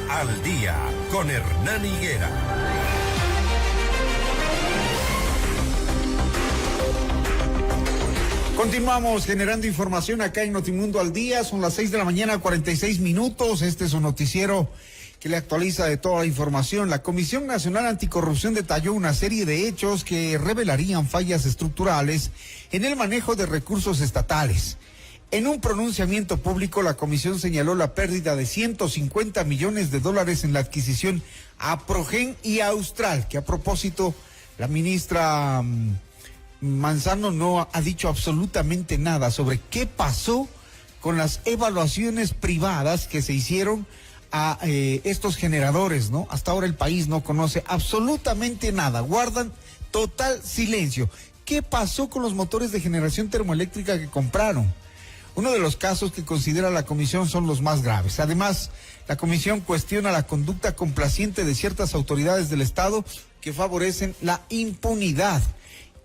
al Día con Hernán Higuera. Continuamos generando información acá en Notimundo al Día. Son las 6 de la mañana, 46 minutos. Este es un noticiero que le actualiza de toda la información. La Comisión Nacional Anticorrupción detalló una serie de hechos que revelarían fallas estructurales en el manejo de recursos estatales. En un pronunciamiento público, la comisión señaló la pérdida de 150 millones de dólares en la adquisición a Progen y a Austral, que a propósito, la ministra Manzano no ha dicho absolutamente nada sobre qué pasó con las evaluaciones privadas que se hicieron a estos generadores, ¿no? Hasta ahora el país no conoce absolutamente nada, guardan total silencio. ¿Qué pasó con los motores de generación termoeléctrica que compraron? Uno de los casos que considera la comisión son los más graves. Además, la comisión cuestiona la conducta complaciente de ciertas autoridades del Estado que favorecen la impunidad.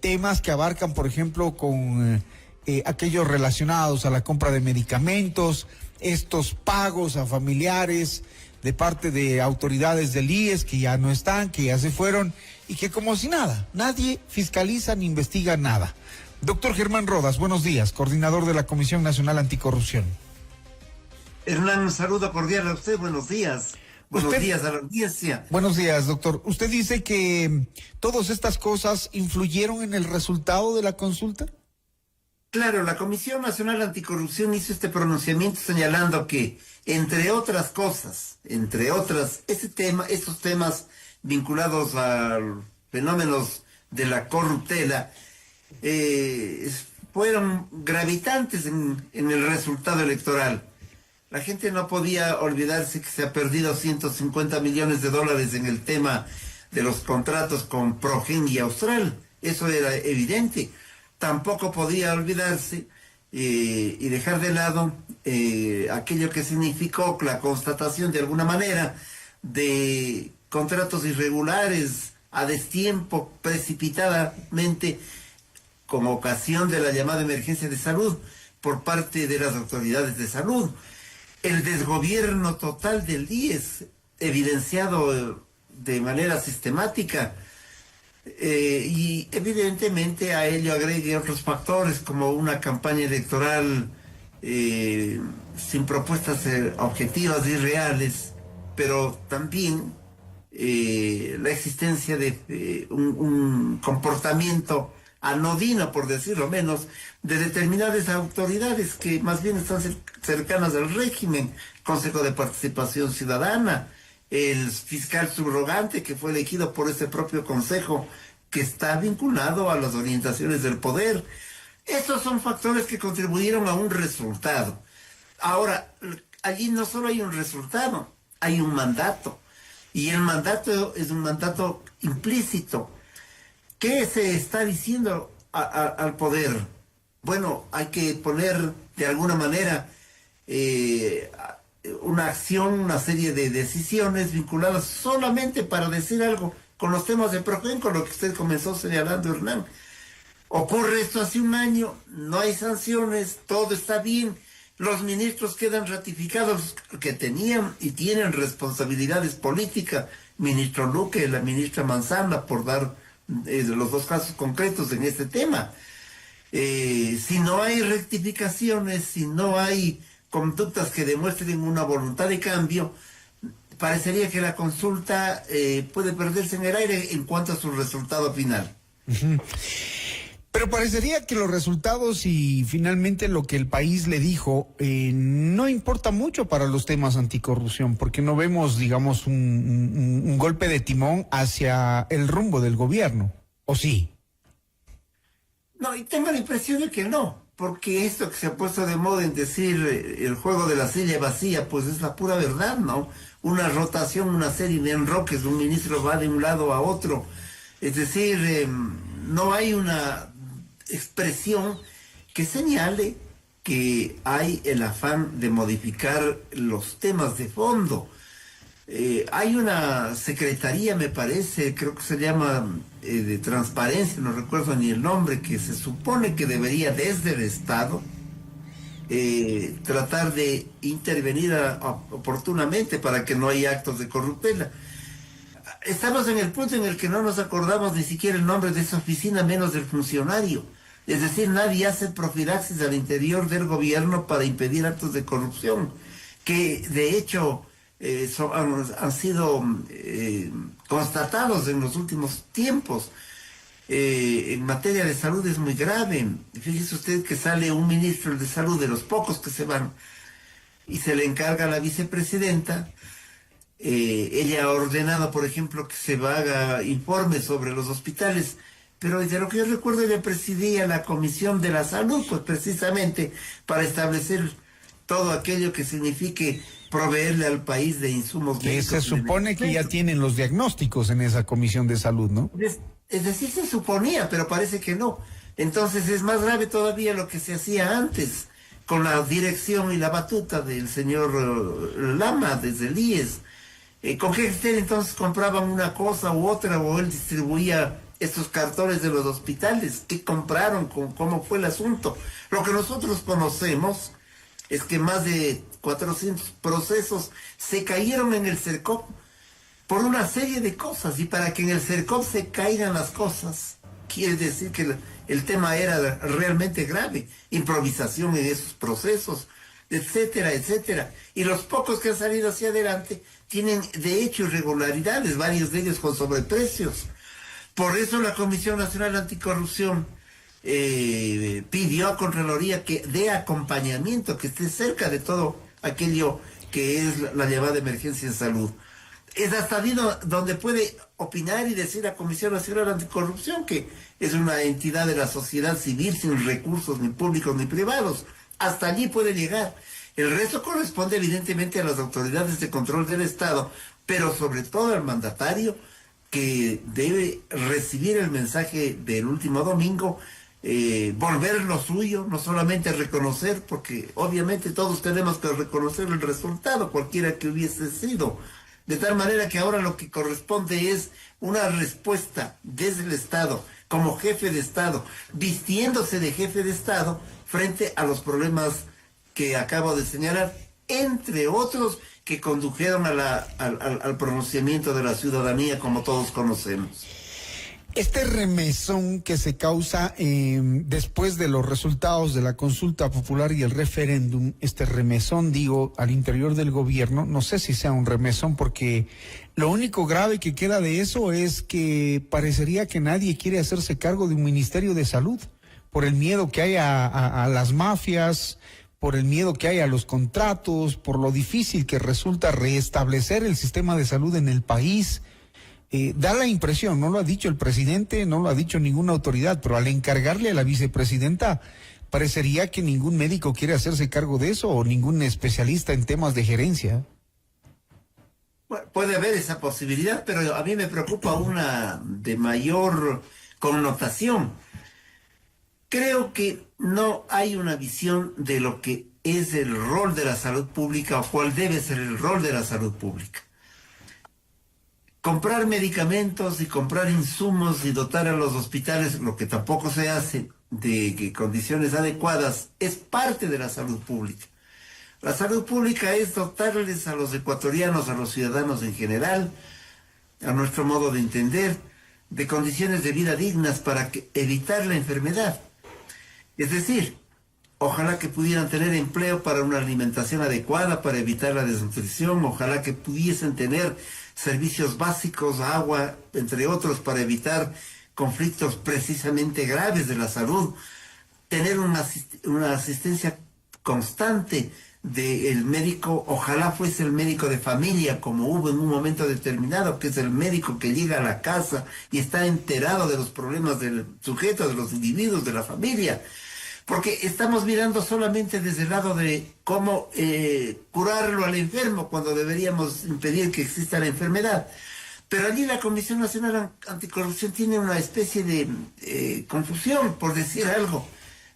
Temas que abarcan, por ejemplo, con aquellos relacionados a la compra de medicamentos, estos pagos a familiares de parte de autoridades del IES que ya no están, que ya se fueron y que como si nada, nadie fiscaliza ni investiga nada. Doctor Germán Rodas, buenos días, coordinador de la Comisión Nacional Anticorrupción. Hernán, un saludo cordial a usted, buenos días. Buenos días a la audiencia. Buenos días, doctor. Usted dice que todas estas cosas influyeron en el resultado de la consulta. Claro, la Comisión Nacional Anticorrupción hizo este pronunciamiento señalando que, entre otras cosas, estos temas vinculados a fenómenos de la corruptela, fueron gravitantes en el resultado electoral. La gente no podía olvidarse que se ha perdido 150 millones de dólares en el tema de los contratos con Progen y Austral. Eso era evidente. Tampoco podía olvidarse y dejar de lado aquello que significó la constatación de alguna manera de contratos irregulares a destiempo, precipitadamente, con ocasión de la llamada emergencia de salud por parte de las autoridades de salud. El desgobierno total del IES, evidenciado de manera sistemática, y evidentemente a ello agregue otros factores como una campaña electoral sin propuestas objetivas y reales, pero también la existencia de un comportamiento anodino, por decirlo menos, de determinadas autoridades que más bien están cercanas al régimen, Consejo de Participación Ciudadana, el fiscal subrogante que fue elegido por ese propio consejo, que está vinculado a las orientaciones del poder. Estos son factores que contribuyeron a un resultado. Ahora, allí no solo hay un resultado, hay un mandato, y el mandato es un mandato implícito. ¿Qué se está diciendo al poder? Bueno, hay que poner de alguna manera una acción, una serie de decisiones vinculadas solamente para decir algo con los temas de Progen, con lo que usted comenzó señalando, Hernán. Ocurre esto hace un año, no hay sanciones, todo está bien, los ministros quedan ratificados que tenían y tienen responsabilidades políticas, ministro Luque, la ministra Manzana, por dar los dos casos concretos en este tema. Si no hay rectificaciones, si no hay conductas que demuestren una voluntad de cambio, parecería que la consulta puede perderse en el aire en cuanto a su resultado final. Uh-huh. Pero parecería que los resultados y finalmente lo que el país le dijo no importa mucho para los temas anticorrupción, porque no vemos, digamos, un golpe de timón hacia el rumbo del gobierno, ¿o sí? No, y tengo la impresión de que no, porque esto que se ha puesto de moda en decir el juego de la silla vacía, pues es la pura verdad, ¿no? Una rotación, una serie de enroques, un ministro va de un lado a otro, es decir, no hay una expresión que señale que hay el afán de modificar los temas de fondo. Hay una secretaría, me parece, creo que se llama de transparencia, no recuerdo ni el nombre, que se supone que debería desde el Estado tratar de intervenir oportunamente para que no haya actos de corruptela. Estamos en el punto en el que no nos acordamos ni siquiera el nombre de esa oficina, menos del funcionario. Es decir, nadie hace profilaxis al interior del gobierno para impedir actos de corrupción, que de hecho han sido constatados en los últimos tiempos. En materia de salud es muy grave. Fíjese usted que sale un ministro de salud, de los pocos que se van, y se le encarga a la vicepresidenta. Ella ha ordenado, por ejemplo, que se haga informes sobre los hospitales, pero de lo que yo recuerdo ella presidía la Comisión de la Salud, pues precisamente para establecer todo aquello que signifique proveerle al país de insumos médicos. Que se supone que ya tienen los diagnósticos en esa Comisión de Salud, ¿no? Es decir, se suponía, pero parece que no. Entonces es más grave todavía lo que se hacía antes, con la dirección y la batuta del señor Lama desde el IES. ¿Con qué criterio entonces compraban una cosa u otra, o él distribuía estos cartones de los hospitales? ¿Qué compraron? ¿Cómo fue el asunto? Lo que nosotros conocemos es que más de 400 procesos se cayeron en el CERCOP por una serie de cosas, y para que en el CERCOP se caigan las cosas, quiere decir que el tema era realmente grave, improvisación en esos procesos, etcétera, etcétera. Y los pocos que han salido hacia adelante tienen de hecho irregularidades, varios de ellos con sobreprecios. Por eso la Comisión Nacional Anticorrupción pidió a Contraloría que dé acompañamiento, que esté cerca de todo aquello que es la llamada emergencia en salud. Es hasta allí donde puede opinar y decir la Comisión Nacional Anticorrupción, que es una entidad de la sociedad civil sin recursos ni públicos ni privados. Hasta allí puede llegar. El resto corresponde evidentemente a las autoridades de control del Estado, pero sobre todo al mandatario, que debe recibir el mensaje del último domingo, volver lo suyo, no solamente reconocer, porque obviamente todos tenemos que reconocer el resultado, cualquiera que hubiese sido, de tal manera que ahora lo que corresponde es una respuesta desde el Estado, como jefe de Estado, vistiéndose de jefe de Estado frente a los problemas que acabo de señalar, entre otros que condujeron al pronunciamiento de la ciudadanía, como todos conocemos. Este remesón que se causa después de los resultados de la consulta popular y el referéndum, este remesón, digo, al interior del gobierno, no sé si sea un remesón, porque lo único grave que queda de eso es que parecería que nadie quiere hacerse cargo de un Ministerio de Salud, por el miedo que hay a las mafias, por el miedo que hay a los contratos, por lo difícil que resulta restablecer el sistema de salud en el país. Da la impresión, no lo ha dicho el presidente, no lo ha dicho ninguna autoridad, pero al encargarle a la vicepresidenta, parecería que ningún médico quiere hacerse cargo de eso, o ningún especialista en temas de gerencia. Bueno, puede haber esa posibilidad, pero a mí me preocupa una de mayor connotación. Creo que no hay una visión de lo que es el rol de la salud pública, o cuál debe ser el rol de la salud pública. Comprar medicamentos y comprar insumos y dotar a los hospitales, lo que tampoco se hace, de condiciones adecuadas, es parte de la salud pública. La salud pública es dotarles a los ecuatorianos, a los ciudadanos en general, a nuestro modo de entender, de condiciones de vida dignas para evitar la enfermedad. Es decir, ojalá que pudieran tener empleo para una alimentación adecuada, para evitar la desnutrición, ojalá que pudiesen tener servicios básicos, agua, entre otros, para evitar conflictos precisamente graves de la salud, tener una asistencia constante del médico, ojalá fuese el médico de familia, como hubo en un momento determinado, que es el médico que llega a la casa y está enterado de los problemas del sujeto, de los individuos, de la familia. Porque estamos mirando solamente desde el lado de cómo curarlo al enfermo, cuando deberíamos impedir que exista la enfermedad. Pero allí la Comisión Nacional Anticorrupción tiene una especie de confusión, por decir algo,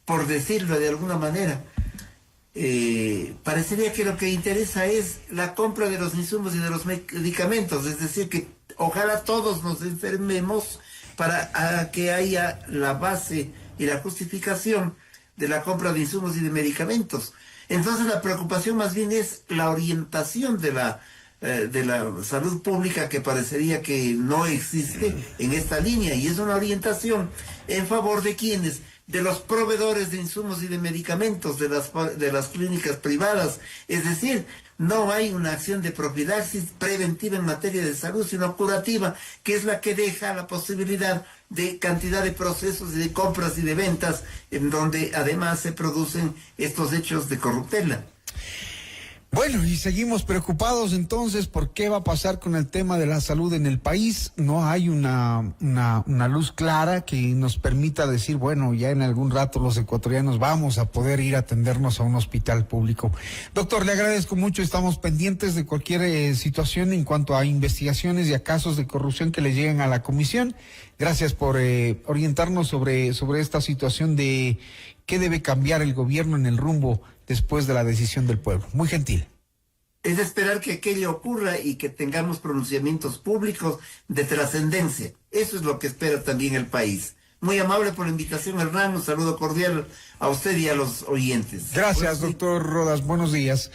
por decirlo de alguna manera. Parecería que lo que interesa es la compra de los insumos y de los medicamentos, es decir, que ojalá todos nos enfermemos para que haya la base y la justificación de la compra de insumos y de medicamentos. Entonces la preocupación más bien es la orientación de la salud pública, que parecería que no existe en esta línea, y es una orientación en favor de quienes, de los proveedores de insumos y de medicamentos de las clínicas privadas. Es decir, no hay una acción de profilaxis preventiva en materia de salud, sino curativa, que es la que deja la posibilidad de cantidad de procesos y de compras y de ventas, en donde además se producen estos hechos de corruptela. Bueno, y seguimos preocupados entonces por qué va a pasar con el tema de la salud en el país. No hay una luz clara que nos permita decir, bueno, ya en algún rato los ecuatorianos vamos a poder ir a atendernos a un hospital público. Doctor, le agradezco mucho, estamos pendientes de cualquier situación en cuanto a investigaciones y a casos de corrupción que le lleguen a la comisión. Gracias por orientarnos sobre esta situación de qué debe cambiar el gobierno en el rumbo después de la decisión del pueblo. Muy gentil. Es de esperar que aquello ocurra y que tengamos pronunciamientos públicos de trascendencia. Eso es lo que espera también el país. Muy amable por la invitación, Hernán. Un saludo cordial a usted y a los oyentes. Gracias, doctor Rodas. Buenos días.